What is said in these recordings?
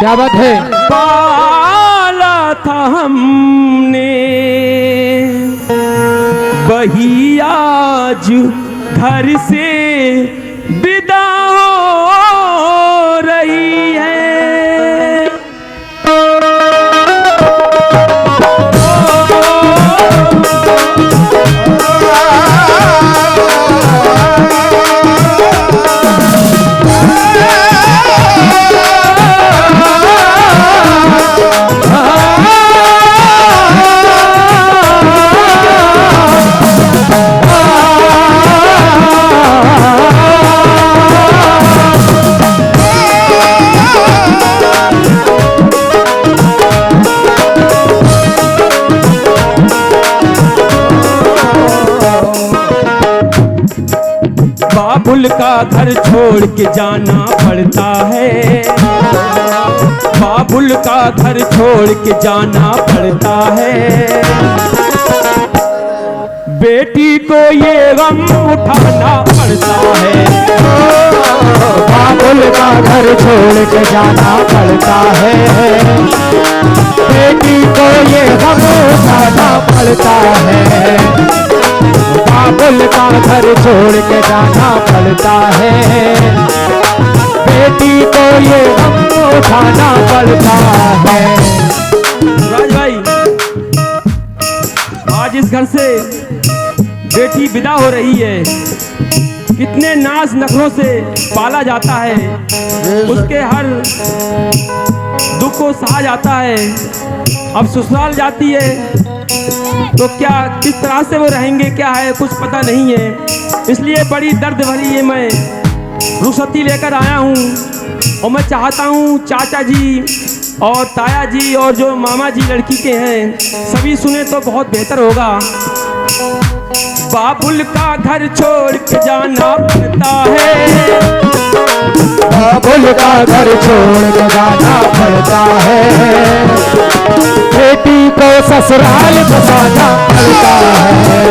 क्या बात है। पाला था हमने वही आज घर से विदा हो रही है। बाबुल का घर छोड़ के जाना पड़ता है, बाबुल का घर छोड़ के जाना पड़ता है। बेटी को ये गम उठाना पड़ता है। बाबुल का घर छोड़ के जाना पड़ता है, बेटी को ये गम उठाना पड़ता है। बाबुल का घर छोड़ के जाना पड़ता है, बेटी को ये गम उठाना पड़ता है। राज भाई, आज इस घर से बेटी विदा हो रही है। कितने नाज नखरों से पाला जाता है, उसके हर दुख को सहा जाता है। अब ससुराल जाती है तो क्या किस तरह से वो रहेंगे, क्या है कुछ पता नहीं है। इसलिए बड़ी दर्द भरी ये मैं रुखसती लेकर आया हूँ। और मैं चाहता हूँ चाचा जी और ताया जी और जो मामा जी लड़की के हैं सभी सुने तो बहुत बेहतर होगा। बाबुल का घर छोड़ के जाना पड़ता है, बाबुल का घर छोड़ के जाना पड़ता है, बेटी को ससुराल बसाना पड़ता है।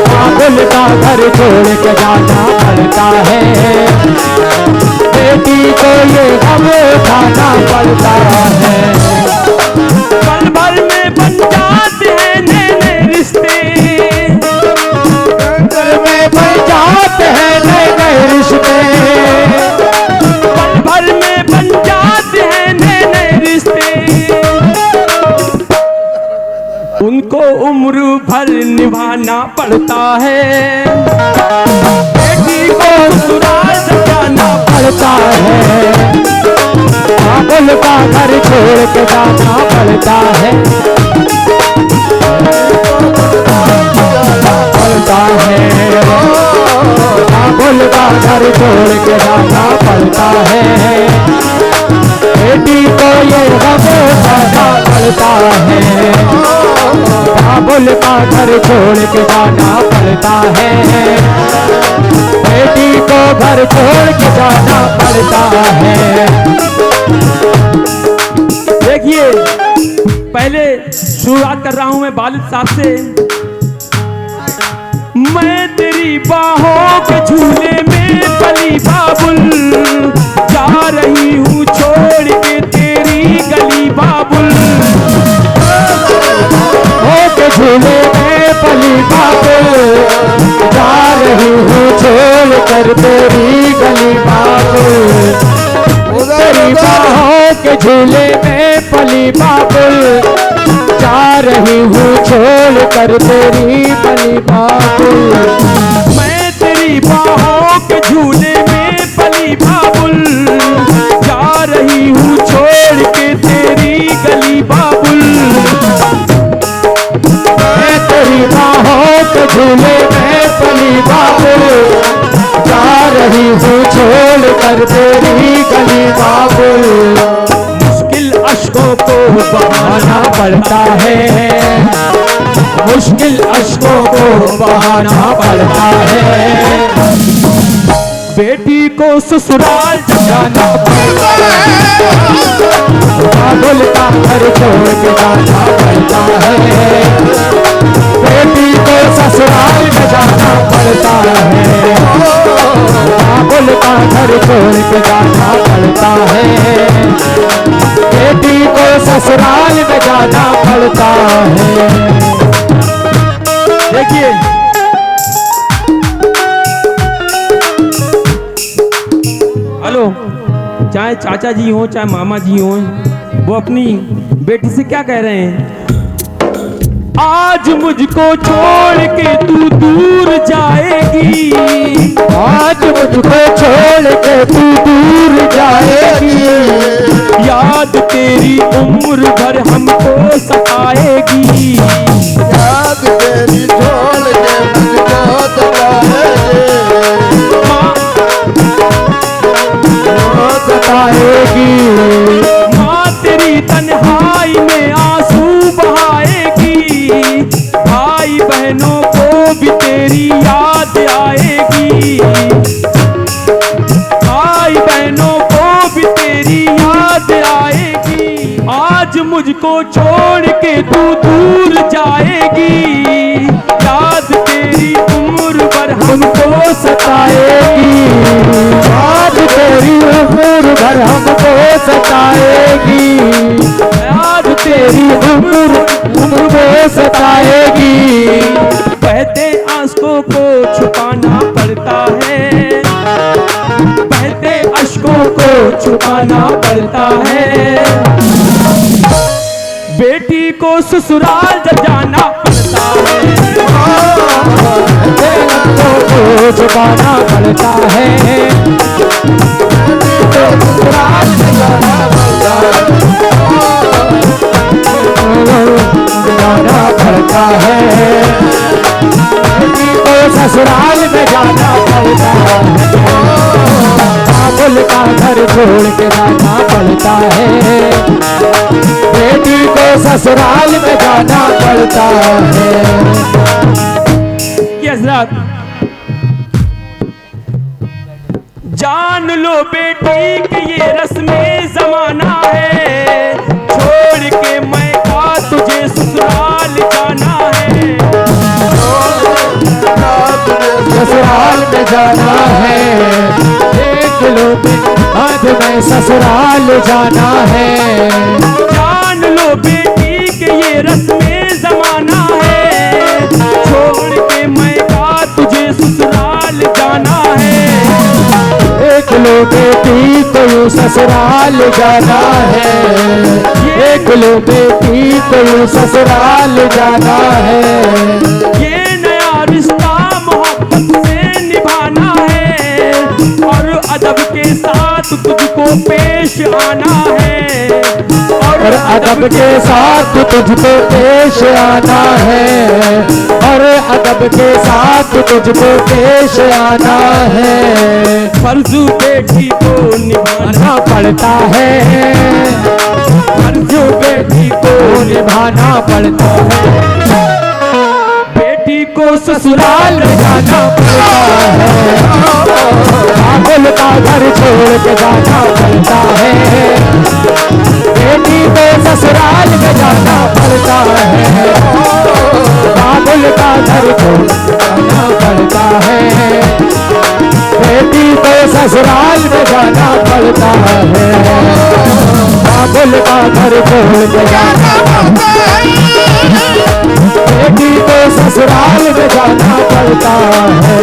बाबुल का घर छोड़ के जाना पड़ता है, बेटी को ये गम उठाना पड़ता है। पल भर में बन जाते हैं नए रिश्ते, पल में बन जाते हैं नए रिश्ते, पल भर में बन जाते हैं नए रिश्ते। उनको उम्र भर निभाना पड़ता है, बेटी को ससुराल जाना पड़ता है। बाबुल का घर छोड़ के जाना पड़ता है, पड़ता है। बाबुल का घर छोड़ के जाना पड़ता है, बेटी को ये गम उठाना पड़ता है। बाबुल का घर छोड़ के जाना पड़ता है, बेटी को घर छोड़ के जाना पड़ता है। देखिए पहले शुरुआत कर रहा हूं मैं वालिद साहब से। मैं तेरी बाहों के झूले में पली बाबुल, जा रही हूँ छोड़ के तेरी गली बाबुल। के झूले में पली बाबुल, जा रही हूँ छोड़ कर तेरी गली बाबुल। तेरी बाहों के झूले में पली बाबुल, जा रही हूँ छोड़ कर तेरी गली बाबुल। मैं तेरी बाहों के झूले में पली बाबुल, जा रही हूँ छोड़ के तेरी गली बाबुल। मैं तेरी बाहों के झूले में पली बाबुल, जा रही हूँ छोड़ कर तेरी गली बाबुल। मुश्किल अश्कों को बहाना पड़ता है, मुश्किल अश्कों को बहाना पड़ता है। बेटी को ससुराल जाना पड़ता है, बाबुल का घर छोड़ के जाना पड़ता है। बेटी को ससुराल में जाना पड़ता है, बाबुल का घर छोड़ के जाना पड़ता है। ससुराल में जाना पड़ता है। देखिए हेलो, चाहे चाचा जी हो चाहे मामा जी हो, वो अपनी बेटी से क्या कह रहे हैं? आज मुझको छोड़ के तू दूर जाएगी, आज मुझको छोड़ के तू दूर जाएगी, याद तेरी उम्र भर हमको सताएगी, याद तेरी छोड़ के मुझको सताएगी। माँ तेरी तन्हाई में आंसू बहाएगी, भाई बहनों को भी तेरी याद आएगी, भाई बहनों को भी तेरी याद आएगी। आज मुझको छोड़ के तू दूर जाएगी, याद तेरी उम्र भर हमको सताएगी, आज तेरी उम्र भर हमको सताएगी, याद तेरी उम्र हमको सताएगी। बहते आंसुओं को छुपाना पड़ता है, बहते अश्कों को छुपाना पड़ता है, बेटी को ससुराल जब जाना पड़ता है, को छुपाना पड़ता है, ससुराल में जाना पड़ता है, बेटी को ससुराल में जाना पड़ता है, बाबुल का घर छोड़ के जाना पड़ता है, बेटी को ससुराल में जाना पड़ता है। कि हज़रत जान लो बेटी कि ये रस्में जमाना है, छोड़ के मैं का तुझे ससुराल जाना है, ससुराल में जाना है, देख लो आज मैं ससुराल जाना है, जान लो बेटी कि ये रस्में जमाना है, छोड़ के मैं का तुझे ससुराल जाना है, देख लो बेटी को यूं ससुराल जाना है, देख लो बेटी को यूं ससुराल जाना है, ये नया रिश्ता मोहब्बत से निभाना है, और अदब के साथ तुझको पेश आना है, और अदब के साथ तुझको पेश आना है, और अदब के साथ तुझको पेश आना है। फर्ज बेटी को निभाना पड़ता है, फर्ज बेटी को निभाना पड़ता है, बेटी को ससुराल जाना पड़ता है, बाबुल का घर छोड़ के जाना पड़ता है, बेटी को ससुराल में जाना पड़ता है, बाबुल का घर छोड़ के जाना पड़ता है, बेटी को ससुराल में जाना पड़ता है, बाबुल का घर छोड़ के जाना पड़ता है, बेटी को ससुराल में जाना पड़ता है,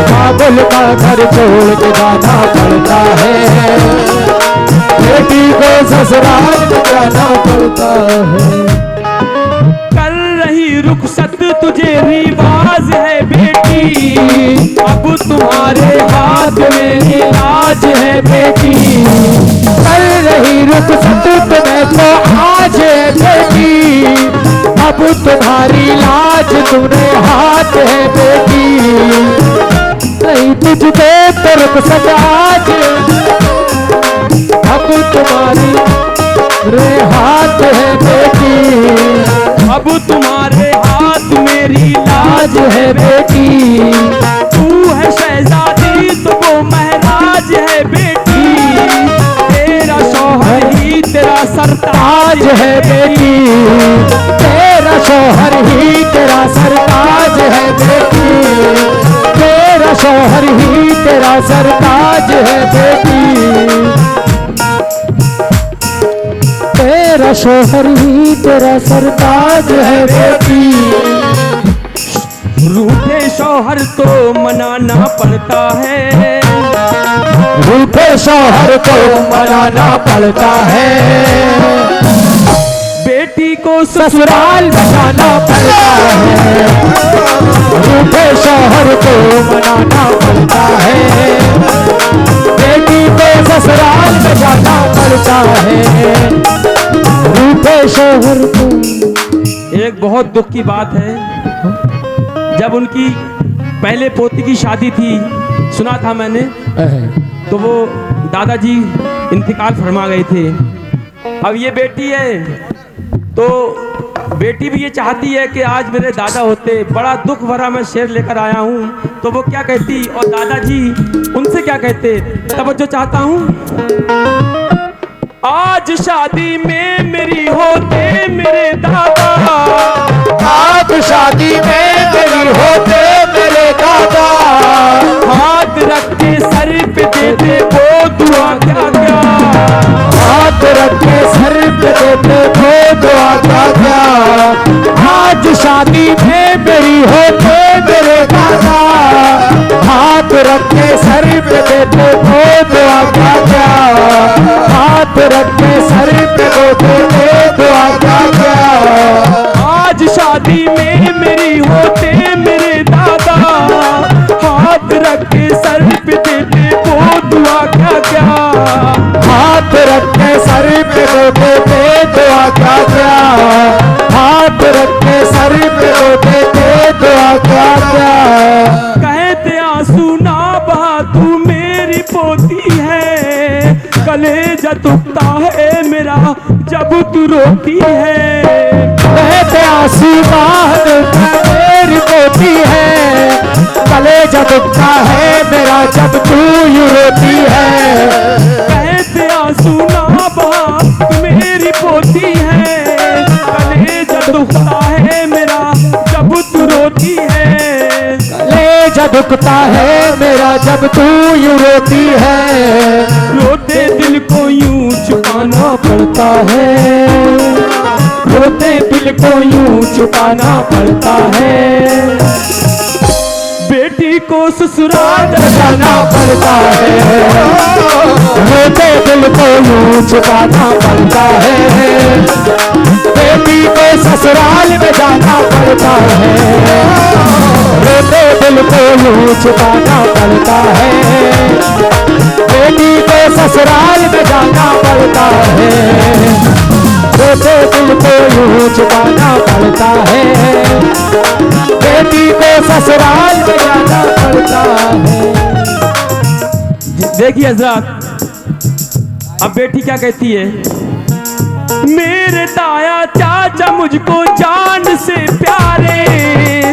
बाबुल का घर छोड़ के जाना पड़ता है, बेटी को ससुराल में जाना पड़ता है। कर रही रुखसत तुझे रिवाज है बेटी, अब तुम्हारे हाथ में इलाज है बेटी, कर रही रुखसत तुम्हें तो आज है बेटी, अब तुम्हारी लाज तुम्हें हाथ है बेटी, नहीं तुझको तो रुखसत आज, अब तुम्हारी रे हाथ है बेटी, अब तुम्हारे हाथ मेरी लाज लाज है बेटी, तू है शहजादी तो वो महराज है बेटी, तेरा शौहर ही तेरा सरताज ताज है बेटी, तेरा शौहर ही तेरा सरताज है बेटी, तेरा शौहर ही तेरा सरताज है बेटी, तेरा शोहर ही तेरा सरताज है बेटी। रूठे शौहर को मनाना पड़ता है, रूठे शौहर को मनाना पड़ता है। बेटी को ससुराल में जाना पड़ता है, रूठे शौहर को मनाना पड़ता है। बेटी को ससुराल में जाना पड़ता है, रूठे शौहर को। एक बहुत दुख की बात है, जब उनकी पहले पोती की शादी थी, सुना था मैंने, तो वो दादाजी इंतकाल फरमा गए थे। अब ये बेटी है, तो बेटी भी ये चाहती है कि आज मेरे दादा होते। बड़ा दुख भरा मैं शेर लेकर आया हूँ। तो वो क्या कहती और दादाजी उनसे क्या कहते, तवज्जो चाहता हूँ। आज शादी में मेरी होते मेरे दादा, आज शादी में मेरी होते मेरे दादा। हाथ रख के सर पे देते वो दुआ क्या क्या, हाथ रख के सर पे देते वो दुआ क्या क्या। आज शादी में मेरी होते मेरे दादा, हाथ रख के सर पे देते वो दुआ क्या क्या। हाथ रख के सर पे देते दुआ क्या क्या। आज शादी में मेरी होते मेरे दादा, हाथ रख के सर पे देते वो दुआ क्या क्या। हाथ रख के सर पे देते दुआ क्या क्या। हाथ रख के सर पे देते दुआ क्या क्या। कहते आंसू ना बहा तू मेरी पोती है, कलेजा दुखता है मेरा जब तू रोती है। कहते आंसू बहा मेरी पोती है, कलेजा दुखता है मेरा जब तू यूं रोती है। कहते आंसू ना बहा तू मेरी पोती है, कलेजा दुखता है मेरा जब तू रोती है। कलेजा दुखता है मेरा जब तू यूं रोती है। रोते दिल को यूं छुपाना पड़ता है, रोते दिल को यूं छुपाना पड़ता है। बेटी को ससुराल जाना पड़ता है, रोते दिल को यूं छुपाना पड़ता है। बेटी को ससुराल में जाना पड़ता है, रोते दिल को यूं छुपाना पड़ता है। बेटी को ससुराल में जाना पड़ता है, रोते दिल को यूं छुपाना पड़ता है। बेटी को ससुराल में जाना पड़ता है। देखिए हजरत, अब बेटी क्या कहती है, मेरे ताया चाचा मुझको जान से प्यारे,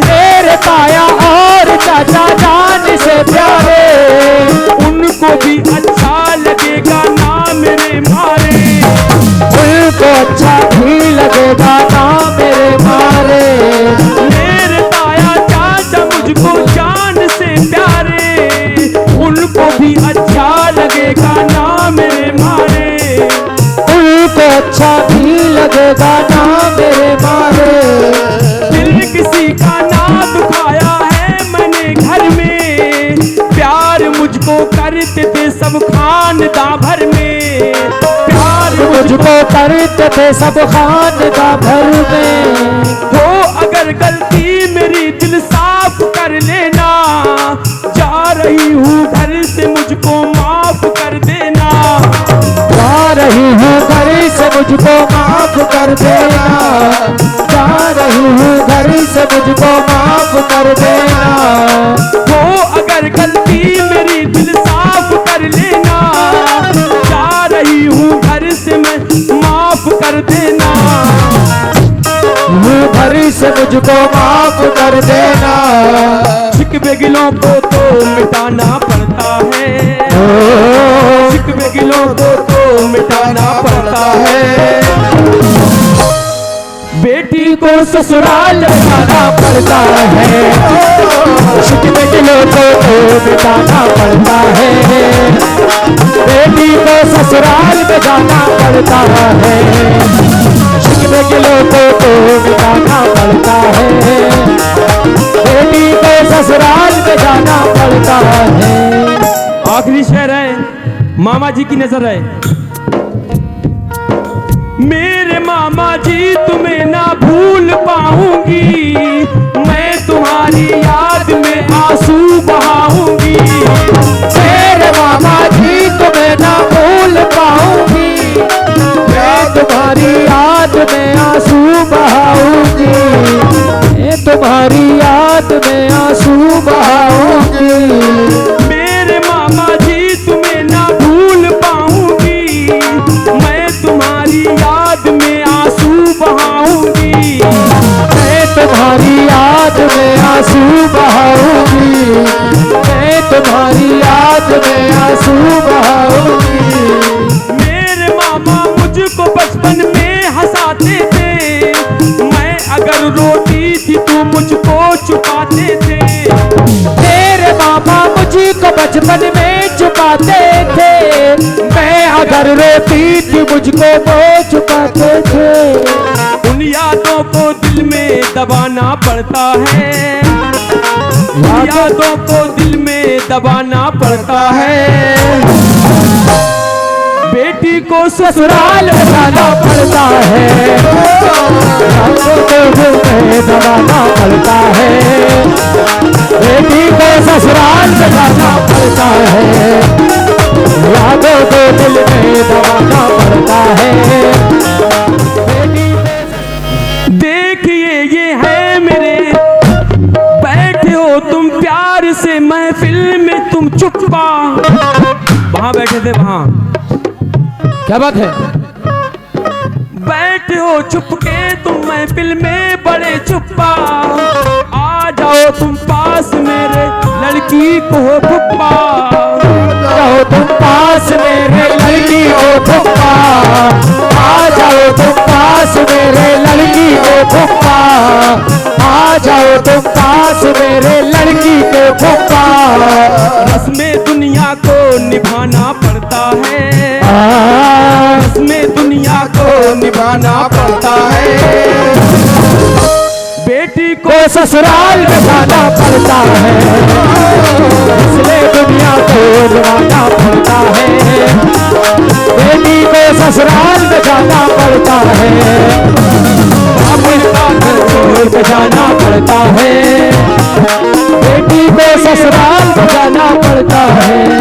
मेरे ताया और चाचा जान से प्यारे। उनको भी अच्छा लगेगा ना मेरे मारे, उनको अच्छा भी लगेगा ना मेरे मारे। मेरे ताया चाचा मुझको जान से प्यारे, उनको भी अच्छा लगेगा ना मेरे मारे। उनको अच्छा भी लगेगा ना मेरे मारे। दिल किसी का ना दुखाया है मैंने घर में, प्यार मुझको करते थे सब खानदां भर में। प्यार मुझको करते थे सब खानदां भर में। हो अगर गलती मेरी दिल साफ कर लेना, जा रही हूँ घर से मुझको माफ कर देना। जा रही हूँ घर से मुझको माफ कर देना। जा रही हूँ घर से मुझको माफ कर देना। हो अगर गलती मेरी दिल साफ कर लेना, जा रही हूँ घर से मैं माफ कर देना। घर से मुझको माफ कर देना। शिकवे गिलों को तो मिटाना पड़ता है, शिकवे गिलों को तो मिटाना पड़ता है। बेटी को ससुराल जाना पड़ता है, शिकवे गिलों को तो मिटाना पड़ता है। बेटी को ससुराल में जाना पड़ता है, है। आखिरी शेर है, मामा जी की नजर है। मेरे मामा जी तुम्हें ना भूल पाऊंगी, मैं तुम्हारी याद में आंसू बहाऊंगी। मेरे मामा जी तुम्हें ना भूल पाऊंगी, मैं तुम्हारी याद में आंसू बहाऊंगी, मैं तुम्हारी याद में आंसू बहाऊंगी। मेरे मामा जी तुम्हें ना भूल पाऊंगी, मैं तुम्हारी याद में आंसू बहाऊंगी। मैं तुम्हारी याद में आंसू बहाऊंगी, मैं तुम्हारी याद में आंसू बहाऊंगी। मेरे मामा मुझको बचपन में हंसाते थे, मैं अगर रोती थी तो मुझको छुपाते थे। मेरे मामा मुझको बचपन में छुपाते थे, मैं अगर रोती थी मुझको वो छुपाते थे। उन यादों को दिल में दबाना पड़ता है, उन यादों को दिल में दबाना पड़ता है। बेटी को ससुराल में जाना पड़ता है, यादों को दिल में दबाना पड़ता है। बेटी को ससुराल में जाना पड़ता है, यादों को दिल में दबाना पड़ता है। देखिए ये है मेरे, बैठे हो तुम प्यार से महफिल में तुम चुप्पा। वहां बैठे थे, वहां क्या बात है? बैठे हो चुपके तुम महफिल में बड़े चुप्पा। आ जाओ तुम पास मेरे, लड़की को हो फुप्पा। जाओ तुम पास मेरे लड़की को फुप्पा, आ जाओ तुम पास मेरे लड़की को फुप्पा, आ जाओ तुम पास मेरे लड़की को फुप्पा। रस्में दुनिया को निभाना पड़ता है, रस्में दुनिया को निभाना पड़ता है। बेटी को ससुराल में जाना पड़ता है, इसलिए दुनिया को निभाना पड़ता है। बेटी को ससुराल में जाना पड़ता है, अपना घर छोड़ के जाना पड़ता है। बेटी को ससुराल में जाना पड़ता है,